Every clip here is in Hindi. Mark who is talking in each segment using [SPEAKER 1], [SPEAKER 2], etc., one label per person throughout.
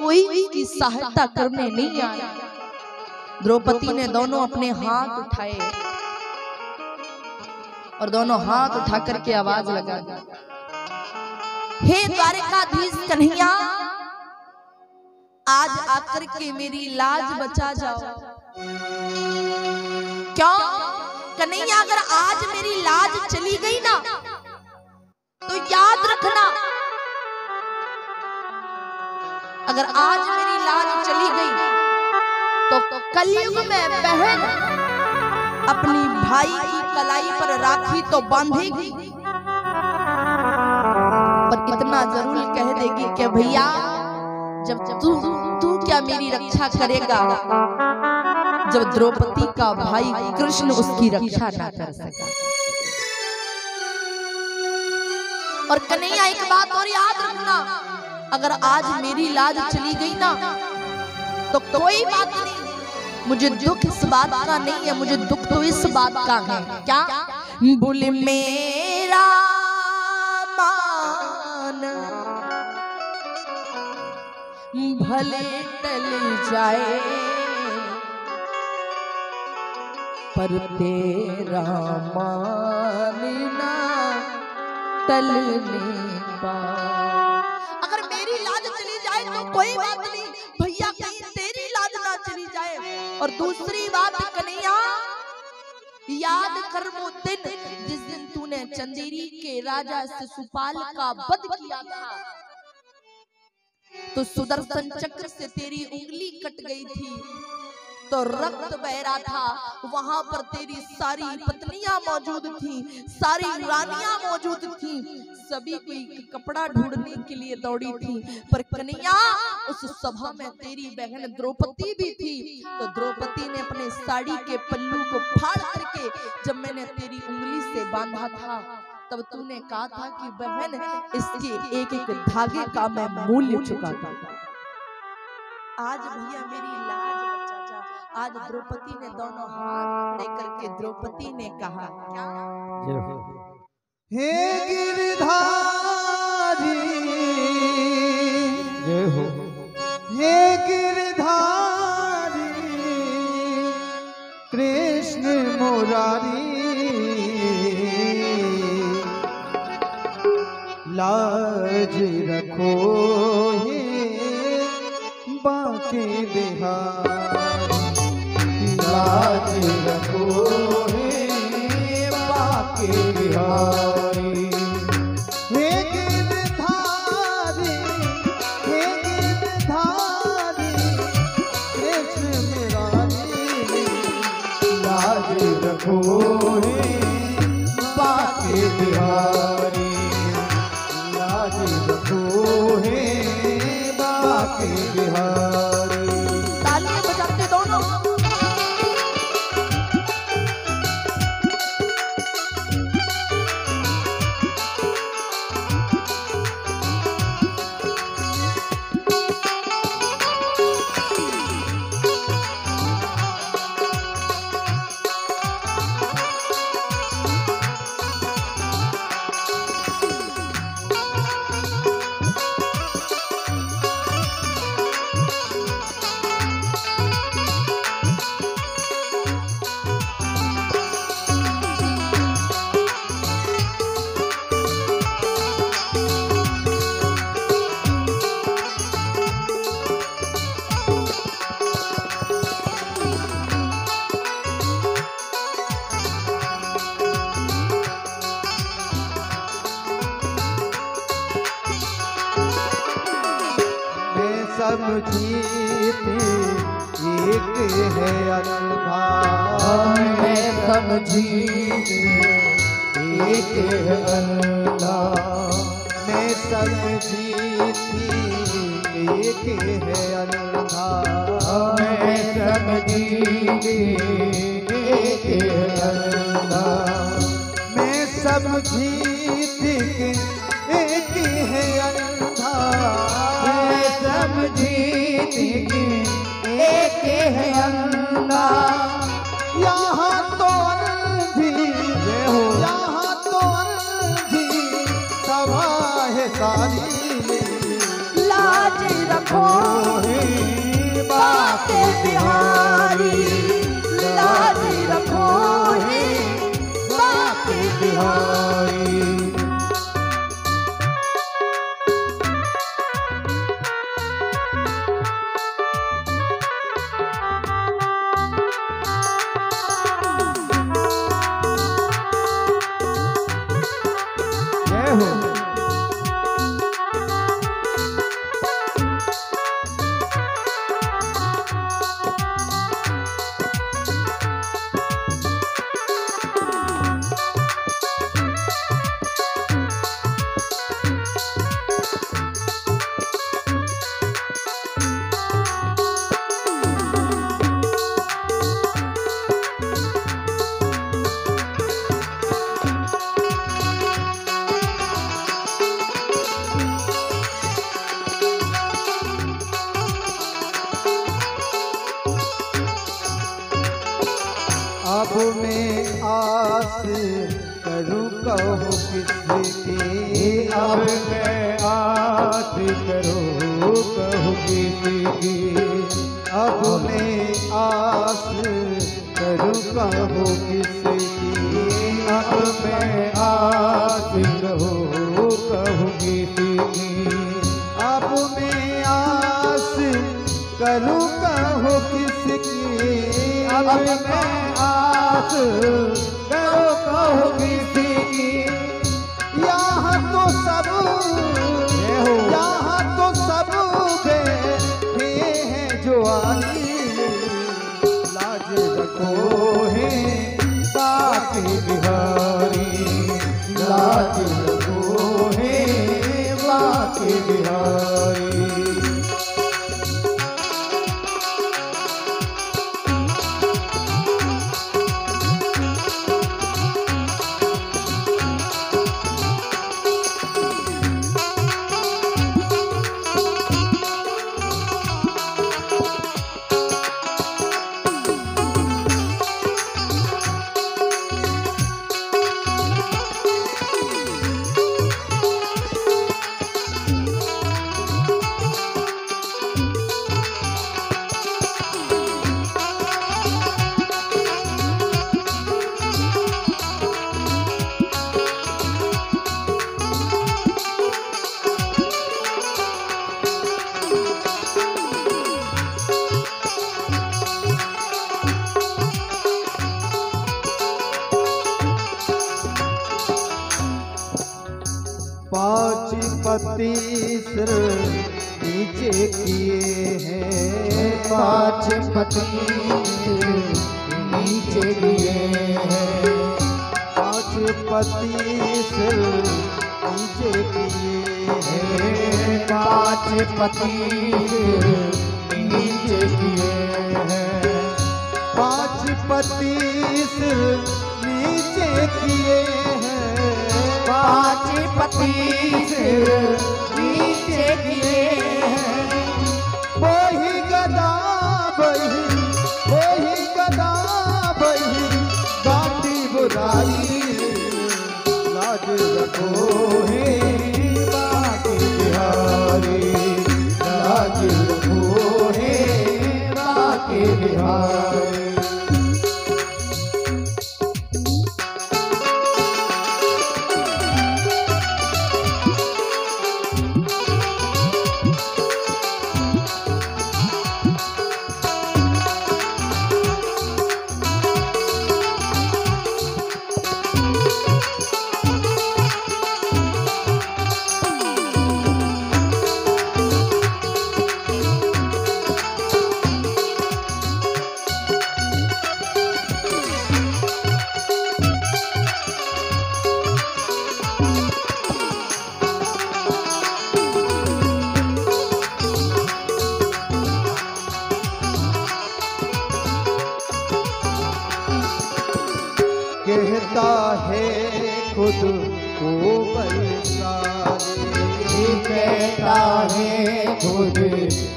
[SPEAKER 1] कोई इसकी सहायता करने नहीं आया। द्रौपदी ने दोनों अपने हाथ उठाए और दोनों हाथ उठा करके आवाज लगा, हे द्वारकाधीश कन्हैया, आज आकर के मेरी लाज बचा जाओ। क्यों कन्हैया, अगर आज मेरी लाज चली गई ना तो याद रखना, अगर आज मेरी लाज चली गई तो कलयुग में बहन अपनी भाई की कलाई पर राखी तो बांधेगी, पर इतना जरूर कह देगी कि भैया जब तू क्या मेरी रक्षा करेगा जब द्रौपदी का भाई कृष्ण उसकी रक्षा ना कर सका। और कन्हैया एक बात और याद रखना, अगर आज मेरी लाज चली गई ना तो कोई बात नहीं, मुझे दुख इस बात का नहीं है, मुझे दुख तो इस बात का है, क्या बोले मेरा मान भले टल जाए पर तेरा मानना टलने पाए। अगर मेरी लाज चली जाए तो कोई बात नहीं भैया, कहीं तेरी लाज ना चली जाए। और दूसरी बात कन्हैया, याद कर वो दिन जिस दिन तूने चंदेरी के राजा शिशुपाल का वध किया था, तो सुदर्शन चक्र से तेरी उंगली कट गई थी, तो रक्त बह रहा था, वहां पर तेरी सारी पत्नियां मौजूद थी, सारी रानियां मौजूद थी, सभी कोई कपड़ा ढूंढने के लिए दौड़ी थी, पर कन्हैया उस सभा में तेरी बहन द्रौपदी भी थी। तो द्रौपदी ने अपने साड़ी के पल्लू को फाड़ करके जब मैंने तेरी उंगली से बांधा था, तब तूने कहा था कि बहन इसके एक एक धागे का मैं मूल्य चुकाता हूं। आज भैया मेरी लाज बचा जा। आज द्रौपदी ने दोनों हाथ खड़े करके द्रौपदी ने कहा, क्या
[SPEAKER 2] हे गिरधारी, जय हो, हे गिरधारी कृष्ण मुरारी, लाज रखो हे बांके बिहारी, लाज रखो हे बांके बिहारी। हे गिरधारी, हे गिरधारी कृष्ण मुरारी, लाज रखो हे बांके बिहारी, लाज रखो हे बांके बिहारी।
[SPEAKER 1] तालियां बजाते दोनों।
[SPEAKER 2] सब जीते एक है अल्लाह, मैं सब जीते एक है अल्लाह, मैं सब जीती एक है अल्लाह, मैं सब जीते एक है अल्लाह, मैं सब जीते एक है अल्लाह, सब जीत एक है अल्लाह। यहाँ तो अर्जी, यहाँ तो अर्जी सभा है सारी,
[SPEAKER 1] लाज रखो
[SPEAKER 2] अब मैं आस करूं कहूँ किसकी,
[SPEAKER 3] अब मैं आस करूं कहूँ किसकी,
[SPEAKER 2] अब मैं आस करूं कहूँ किसकी,
[SPEAKER 3] अब मैं आस करूं कहूँ किसकी,
[SPEAKER 2] अब मैं आस करूं कहूँ किसकी,
[SPEAKER 3] अब मैं आस करूं कहूँ किसकी।
[SPEAKER 2] यहाँ तो सब बैठे हैं जो आनी, लाज रखो है
[SPEAKER 3] बाकी बिहारी, लाज रखो है बाकी बिहारी।
[SPEAKER 2] पांच पत्ती सिर नीचे किए हैं,
[SPEAKER 3] पांच पत्ती नीचे किए हैं,
[SPEAKER 2] पांच पत्ती सिर नीचे किए हैं,
[SPEAKER 3] पांच पत्ती नीचे किए हैं,
[SPEAKER 2] पांच पत्ती सिर नीचे किए हैं,
[SPEAKER 3] पांच पत्ती नीचे किए हैं।
[SPEAKER 2] वही गदा बही गाती बुराई, लाज रखो है
[SPEAKER 3] बाकी बिहारी, लाज रखो है बाकी बिहारी।
[SPEAKER 2] कहता है खुद को बलशाली,
[SPEAKER 3] कहता है खुद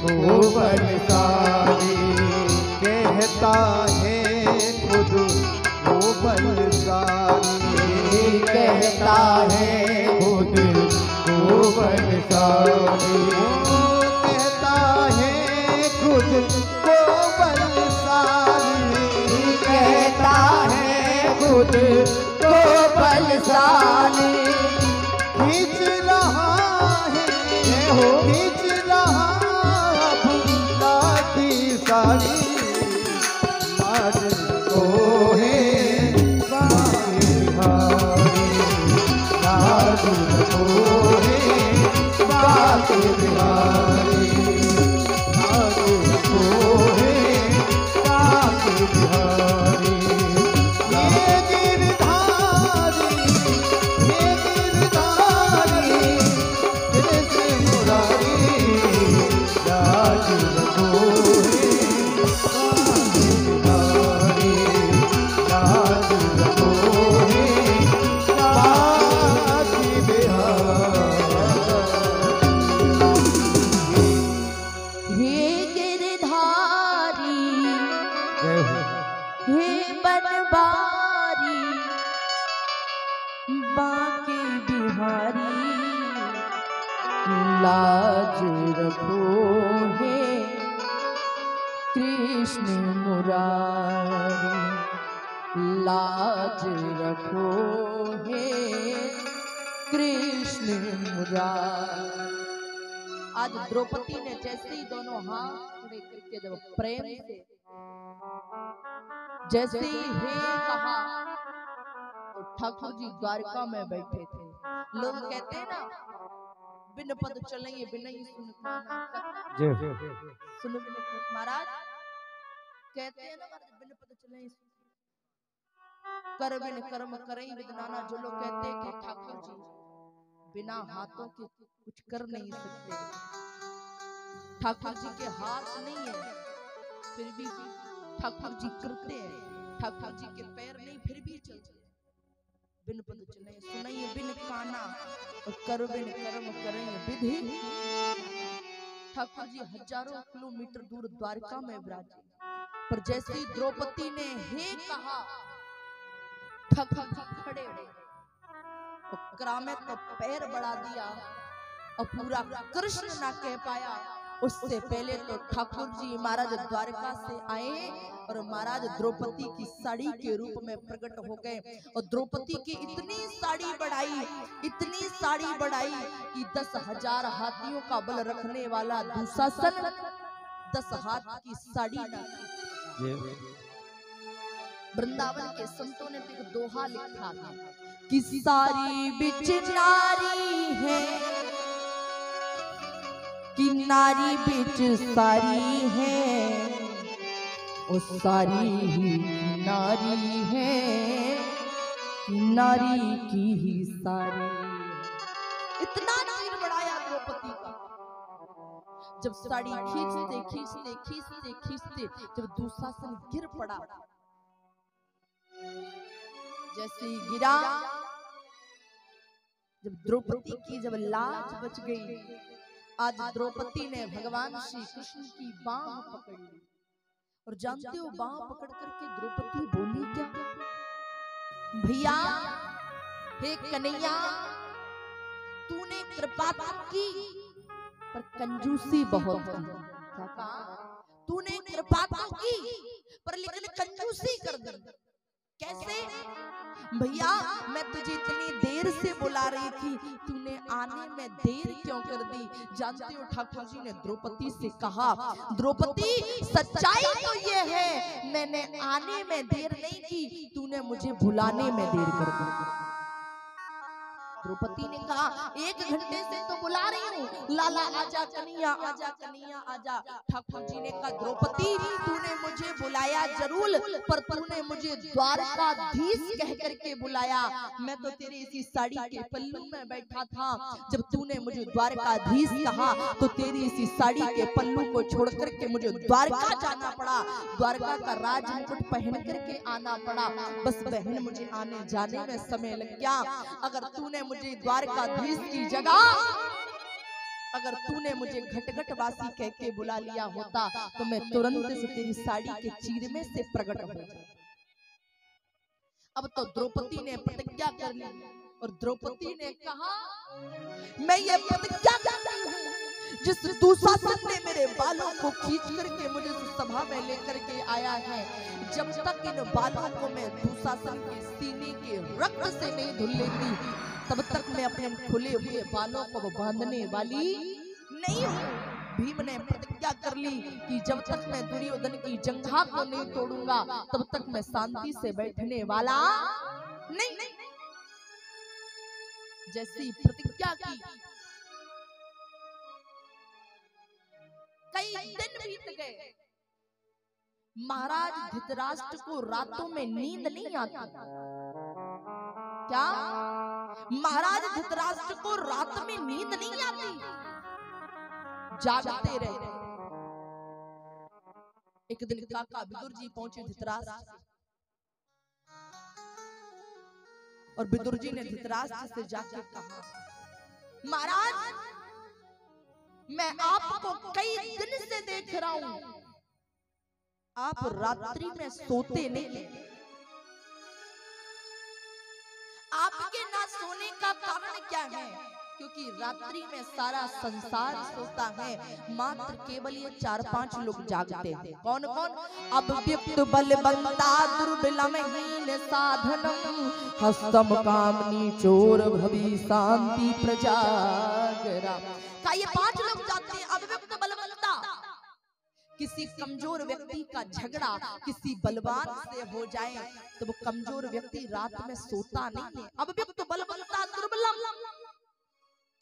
[SPEAKER 3] को बलशाली,
[SPEAKER 2] कहता है खुद को बलशाली,
[SPEAKER 3] कहता है खुद को बलशाली,
[SPEAKER 2] कहता है खुद को बलशाली,
[SPEAKER 3] कहता है खुद को बलशाली।
[SPEAKER 2] खींच रहा है भूला की साड़ी, लाज को है बाकी बिहारी, लाज को है बाकी बिहारी, लाज को है बाकी बिहारी। ये गिरधारी तेरे से मुरारी,
[SPEAKER 1] दरबारी बांके बिहारी लाज रखो हे कृष्ण मुरारी, लाज रखो हे कृष्ण मुरारी। आज द्रौपदी ने जैसे ही दोनों हाथ खड़े करके जब प्रेम से जैसे ही हे कहा तो ठाकुर जी द्वारका में बैठे थे। लोग कहते हैं ना, बिन पद चलेंगे बिन ही सुन खाना। सुनो महाराज कहते हैं ना, बिन पद चलेंगे कर बिन कर्म करई विदनाना। जो लोग कहते हैं कि ठाकुर जी बिना हाथों के कुछ कर नहीं सकते, ठाकुर जी के हाथ नहीं है फिर भी ठाकुर जी करते हैं, ठाकुर जी के पैर नहीं फिर भी चलते। बिन पद चले सुनाइए बिन काना और कर बिन कर्म करें विधि। ठाकुर जी हजारों किलोमीटर दूर द्वारका में विराजे, पर जैसे ही द्रौपदी ने हे कहा ठाकुर जी खड़े हो, में तो पैर बढ़ा दिया और पूरा कृष्ण ना कह पाया। उससे पहले तो ठाकुर जी महाराज द्वारका से आए और महाराज द्रौपदी की साड़ी के रूप में प्रकट हो गए। और द्रौपदी की इतनी साड़ी बढ़ाई कि 10,000 हाथियों का बल रखने वाला दुशासन 10 हाथ की साड़ी डाली। वृंदावन के संतों ने एक दोहा लिखा था कि सारी बिच नारी है कि नारी बिच सारी है, ओ सारी ही नारी है कि नारी की ही सारी। इतना चीर बढ़ाया द्रौपदी का। जब साड़ी खींचते जब दुशासन गिर पड़ा, जैसे ही गिरा, जब द्रौपदी की जब लाज बच गई, आज द्रौपदी ने भगवान श्री कृष्ण की बांह पकड़ ली। और जानते हो बांह पकड़ करके द्रौपदी बोली क्या? भैया हे कन्हैया, तूने कृपा की पर कंजूसी बहुत की। क्या कहा? तूने कृपा की पर लेकिन कंजूसी कर दी। कैसे? भैया मैं तुझे इतनी देर से बुला रही थी, तूने आने में देर क्यों कर दी? जानते हो ठाकुर जी ने द्रौपदी से कहा, द्रौपदी सच्चाई तो ये है मैंने आने में देर नहीं की, तूने मुझे बुलाने में देर कर दी। द्रौपदी ने कहा 1 घंटे से तो बुला रही हूँ, लाला आजा कन्हैया आजा कन्हैया आजा। ठाकुर जी ने कहा द्रौपदी तूने मुझे बुलाया जरूर, पर तूने मुझे द्वारकाधीश कह करके बुलाया। मैं तो तेरे इसी साड़ी के पल्लू में बैठा था, जब तूने मुझे द्वारकाधीश कहा तो तेरी इसी साड़ी के पल्लू को छोड़ करके मुझे द्वारका जाना पड़ा, द्वारका का राज मुकुट पहन करके आना पड़ा। बस बहन मुझे आने जाने में समय लग गया। अगर तूने मुझे द्वारकाधीश की जगह, अगर तूने मुझे घटघट वासी कह के बुला लिया होता तो मैं तुरंत से तेरी साड़ी के चीरने से प्रकट हो जाता। अब तो द्रौपदी ने प्रतिज्ञा कर ली और द्रौपदी ने कहा मैं ये प्रतिज्ञा करती हूँ, जिस दुशासन ने मेरे बालों को खींच करके मुझे सभा में लेकर के आया है, जब तक इन बालों को मैं दुशासन के सीने के रक्त से नहीं धुल लेती, तब तक मैं अपने खुले हुए बालों को बांधने वाली नहीं हूँ। भीम ने प्रतिज्ञा कर ली कि जब तक मैं दुर्योधन की जंघा को नहीं तोड़ूंगा तब तक मैं शांति से बैठने वाला नहीं। जैसी प्रतिज्ञा की, कई दिन बीत गए, महाराज धृतराष्ट्र को रातों में नींद नहीं आती। क्या? महाराज धृतराष्ट्र को रात में नींद नहीं आती, जागते रहते। एक दिन काका विदुर जी पहुंचे धृतराष्ट्र और विदुर जी ने धृतराष्ट्र से जाकर कहा महाराज मैं आपको कई दिन से देख रहा हूं, आप रात्रि में सोते नहीं, आपके ना सोने का कारण क्या है? क्योंकि रात्रि में सारा संसार सोता है, मात्र केवल ये 4-5 लोग जागते हैं। कौन कौन? अव्यक्त बलवंता दुर्बलम हीन साधनम हस्तम कामनी चोर भवि शांति प्रजागरा। का ये 5 लोग जागते हैं। अव्यक्त बलवंता, किसी कमजोर व्यक्ति का झगड़ा किसी बलवान से हो जाए तो वो कमजोर व्यक्ति रात में सोता नहीं है। अव्यक्त बलवंता दुर्बलम,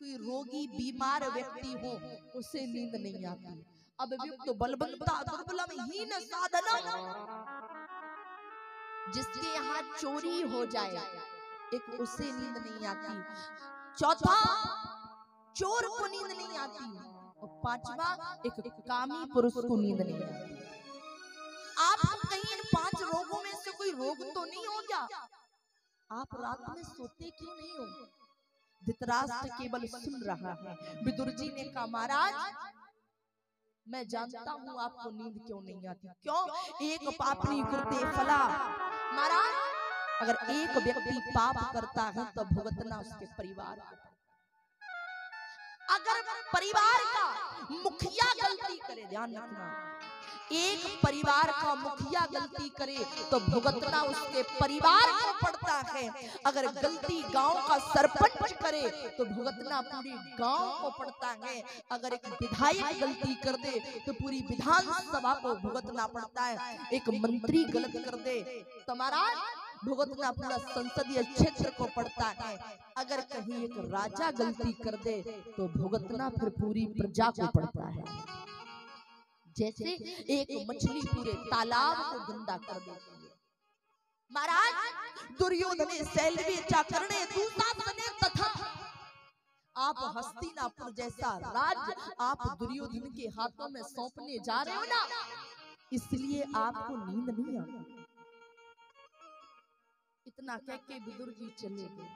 [SPEAKER 1] कोई रोगी बीमार व्यक्ति हो उसे नींद नहीं आती। अव्यक्त बलवंता दुर्बलम हीन साधनम, जिसके यहाँ चोरी हो जाए एक उसे नींद नहीं आती। चौथा, चोर को नींद नहीं आती। और 5वां, एक कामी पुरुष को नींद नहीं आती। आप कहीं इन 5 रोगों में से कोई रोग तो नहीं हो गया? आप रात में सोते क्यों नहीं हो? धृतराष्ट्र केवल सुन रहा है। विदुर जी ने कहा, महाराज मैं जानता हूँ आपको नींद क्यों नहीं आती। क्यों? एक पापनी कृते फला। महाराज, अगर एक व्यक्ति पाप करता है तो भुगतना उसके परिवार को। अगर परिवार का मुखिया गलती करे, ध्यान रखना, एक परिवार का मुखिया गलती करे तो भुगतना उसके परिवार को पड़ता है। अगर गलती गांव का सरपंच करे तो भुगतना पूरी गांव को पड़ता है। अगर एक विधायक गलती कर दे तो पूरी विधानसभा को भुगतना पड़ता है। एक मंत्री गलत कर दे तो महाराज भुगतना पूरा संसदीय क्षेत्र को पड़ता है। अगर कहीं एक राजा गलती कर दे तो भुगतना फिर पूरी प्रजा को पड़ता है। जैसे एक मछली पूरे तालाब को गंदा कर देती है। महाराज, दुर्योधने शैलवे चाकरणे दुशासने तथा, आप हस्तिनापुर जैसा राज्य आप दुर्योधन के हाथों में सौंपने जा रहे हो ना, इसलिए आपको नींद नहीं आती। इतना कह के विदुर जी चले गए।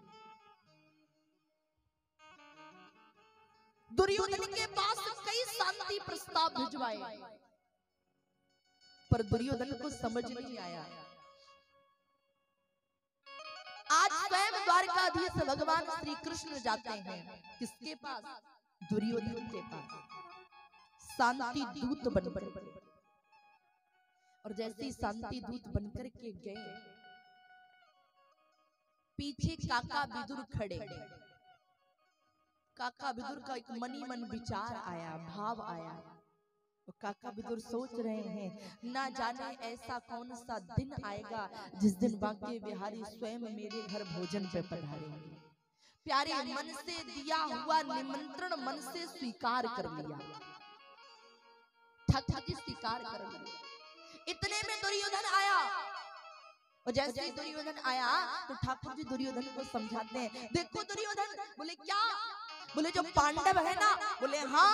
[SPEAKER 1] दुर्योधन के पास कई शांति प्रस्ताव भिजवाए, पर दुर्योधन को समझ नहीं आया। आज स्वयं द्वारकाधीश भगवान श्री कृष्ण जाते हैं किसके पास? दुर्योधन के पास, शांति दूत बनकर। और जैसे शांति दूत बनकर के गए, पीछे काका विदुर खड़े। काका विदुर का एक मनी मन विचार आया, भाव आया। तो काका विदुर सोच रहे हैं, ना जाने ऐसा कौन सा दिन आएगा जिस दिन बांके बिहारी स्वयं मेरे घर भोजन पे पधारेंगे। प्यारे मन से दिया हुआ निमंत्रण मन से स्वीकार कर लिया, ठाकुर जी स्वीकार कर लिया। इतने में दुर्योधन आया, और जैसे ही दुर्योधन आया तो ठाकुर जी दुर्योधन को समझाते हैं, देखो दुर्योधन, बोले क्या? बोले जो पांडव है ना, बोले हाँ।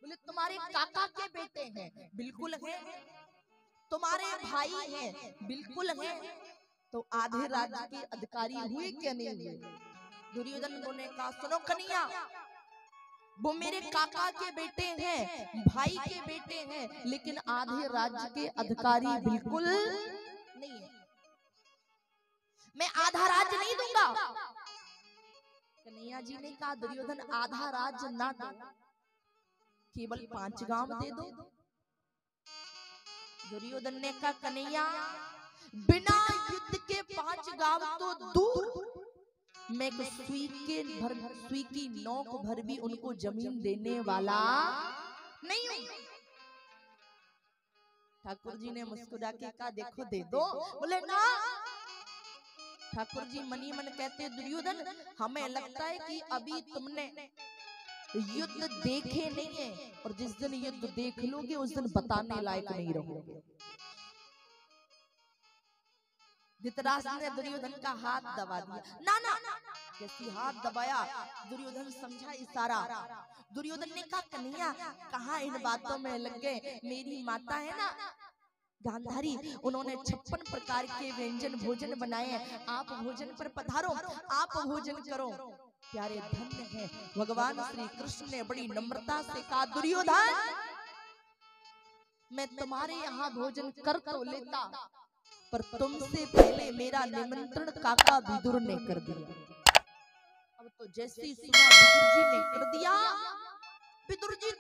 [SPEAKER 1] बोले तुम्हारे काका के बेटे हैं, बिल्कुल हैं। तुम्हारे भाई हैं, बिल्कुल हैं। तो आधे राज्य के अधिकारी हुए क्या नहीं हुए? दुर्योधन ने कहा, सुनो कन्हैया, वो मेरे काका के बेटे हैं, भाई के बेटे हैं, लेकिन आधे राज्य के अधिकारी बिल्कुल नहीं है। मैं आधा राज्य नहीं दूंगा। कन्हैया जी ने कहा, दुर्योधन आधा राज्य ना दो, केवल 5 गांव दे दो। दुर्योधन ने कहा, कन्हैया बिना युद्ध के 5 गांव तो दूर, मैं सुई की नोक भर भी उनको जमीन देने वाला नहीं हूं। ठाकुर जी ने मुस्कुरा के कहा, देखो दे दो। बोले ना। ठाकुर जी मनी मन कहते, दुर्योधन हमें लगता है कि अभी तुमने युद्ध देखे नहीं है, और जिस दिन युद्ध देख लोगे उस दिन बताने लायक नहीं रहोगे। धृतराष्ट्र ने दुर्योधन का हाथ दबा दिया। ना ना, कैसी हाथ दबाया? दुर्योधन समझा इशारा। दुर्योधन ने कहा, कन्हैया कहाँ इन बातों में लग गए? मेरी माता है ना गांधारी, उन्होंने 56 प्रकार के व्यंजन भोजन बनाए हैं, आप भोजन पर पधारो, आप भोजन करो। प्यारे धन्य है भगवान श्री कृष्ण ने बड़ी नम्रता से कहा, दुर्योधन मैं तुम्हारे यहाँ भोजन कर तो लेता, पर तुमसे पहले मेरा निमंत्रण काका विदुर ने कर दिया। अब तो जैसे ही सुना विदुर जी ने कर दिया, विदुर जी